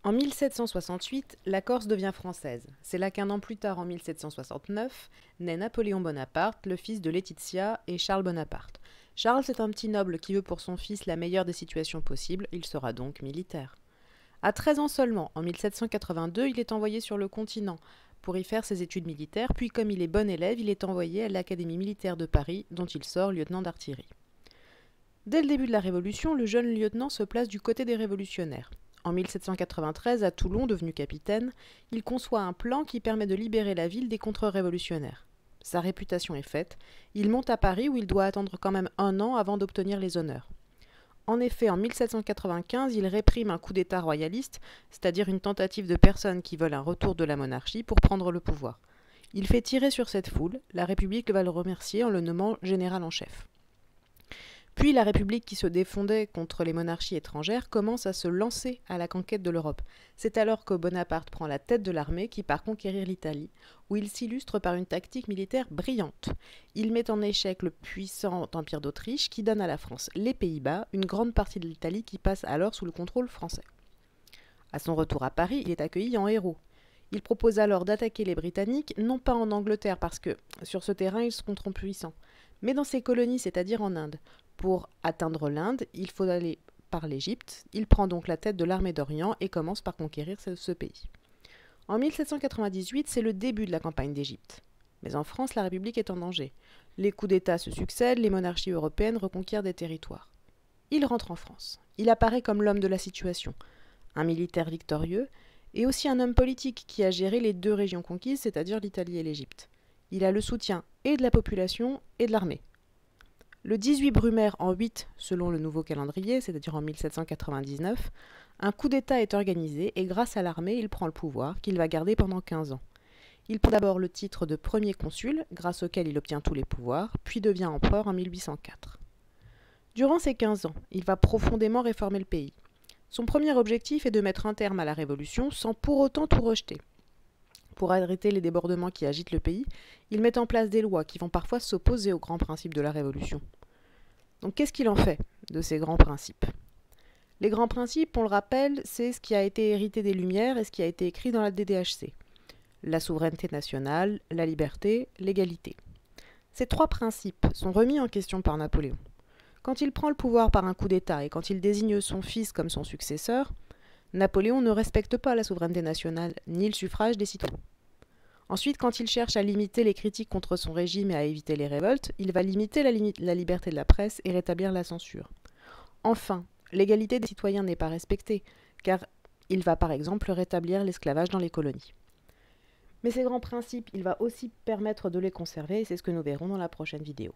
En 1768, la Corse devient française. C'est là qu'1 an plus tard, en 1769, naît Napoléon Bonaparte, le fils de Laetitia et Charles Bonaparte. Charles est un petit noble qui veut pour son fils la meilleure des situations possibles, il sera donc militaire. À 13 ans seulement, en 1782, il est envoyé sur le continent pour y faire ses études militaires, puis comme il est bon élève, il est envoyé à l'Académie militaire de Paris, dont il sort lieutenant d'artillerie. Dès le début de la Révolution, le jeune lieutenant se place du côté des révolutionnaires. En 1793, à Toulon, devenu capitaine, il conçoit un plan qui permet de libérer la ville des contre-révolutionnaires. Sa réputation est faite, il monte à Paris où il doit attendre quand même 1 an avant d'obtenir les honneurs. En effet, en 1795, il réprime un coup d'État royaliste, c'est-à-dire une tentative de personnes qui veulent un retour de la monarchie pour prendre le pouvoir. Il fait tirer sur cette foule, la République va le remercier en le nommant général en chef. Puis la République qui se défendait contre les monarchies étrangères commence à se lancer à la conquête de l'Europe. C'est alors que Bonaparte prend la tête de l'armée qui part conquérir l'Italie, où il s'illustre par une tactique militaire brillante. Il met en échec le puissant empire d'Autriche qui donne à la France les Pays-Bas, une grande partie de l'Italie qui passe alors sous le contrôle français. À son retour à Paris, il est accueilli en héros. Il propose alors d'attaquer les Britanniques, non pas en Angleterre parce que sur ce terrain ils seront trop puissants, mais dans ses colonies, c'est-à-dire en Inde. Pour atteindre l'Inde, il faut aller par l'Égypte. Il prend donc la tête de l'armée d'Orient et commence par conquérir ce pays. En 1798, c'est le début de la campagne d'Égypte. Mais en France, la République est en danger. Les coups d'État se succèdent, les monarchies européennes reconquièrent des territoires. Il rentre en France. Il apparaît comme l'homme de la situation, un militaire victorieux, et aussi un homme politique qui a géré les 2 régions conquises, c'est-à-dire l'Italie et l'Égypte. Il a le soutien et de la population et de l'armée. Le 18 Brumaire en 8, selon le nouveau calendrier, c'est-à-dire en 1799, un coup d'État est organisé et grâce à l'armée, il prend le pouvoir, qu'il va garder pendant 15 ans. Il prend d'abord le titre de premier consul, grâce auquel il obtient tous les pouvoirs, puis devient empereur en 1804. Durant ces 15 ans, il va profondément réformer le pays. Son premier objectif est de mettre un terme à la Révolution sans pour autant tout rejeter. Pour arrêter les débordements qui agitent le pays, il met en place des lois qui vont parfois s'opposer aux grands principes de la Révolution. Donc qu'est-ce qu'il en fait de ces grands principes? Les grands principes, on le rappelle, c'est ce qui a été hérité des Lumières et ce qui a été écrit dans la DDHC. La souveraineté nationale, la liberté, l'égalité. Ces 3 principes sont remis en question par Napoléon. Quand il prend le pouvoir par un coup d'État et quand il désigne son fils comme son successeur, Napoléon ne respecte pas la souveraineté nationale ni le suffrage des citoyens. Ensuite, quand il cherche à limiter les critiques contre son régime et à éviter les révoltes, il va limiter la liberté de la presse et rétablir la censure. Enfin, l'égalité des citoyens n'est pas respectée, car il va par exemple rétablir l'esclavage dans les colonies. Mais ces grands principes, il va aussi permettre de les conserver, et c'est ce que nous verrons dans la prochaine vidéo.